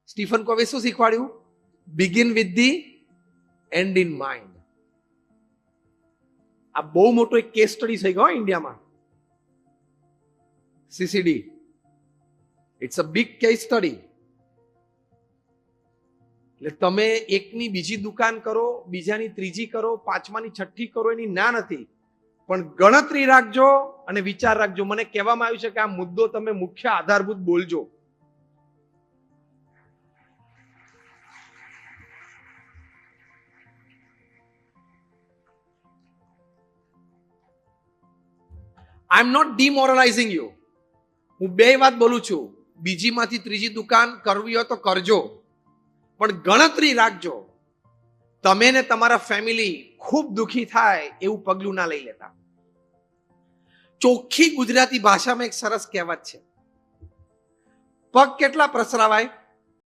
Stephen Covey શું શીખવાડ્યું? Begin with the end in mind. આ બહુ મોટો એક કેસ સ્ટડી થઈ ગયો ઇન્ડિયામાં. CCD, it's a big case study. એટલે તમે એકની બીજી દુકાન કરો, બીજાની ત્રીજી કરો, પાંચમાની છઠ્ઠી કરો, એની ના નથી, પણ ગણતરી રાખજો અને વિચાર રાખજો. મને કહેવામાં આવ્યું છે કે આ મુદ્દો તમે મુખ્ય આધારભૂત બોલજો. આઈ એમ નોટ ડિમોરલાઇઝિંગ યુ. હું બે વાત બોલું છું. બીજીમાંથી ત્રીજી દુકાન કરવી હોય તો કરજો, પણ ગણતરી રાખજો. તમે ને તમારા ફેમિલી ખૂબ દુખી થાય એવું પગલું ના લઈ લેતા. ચોખ્ખી ગુજરાતી ભાષામાં એક સરસ કહેવત છે, પગ કેટલા પ્રસરાવાય?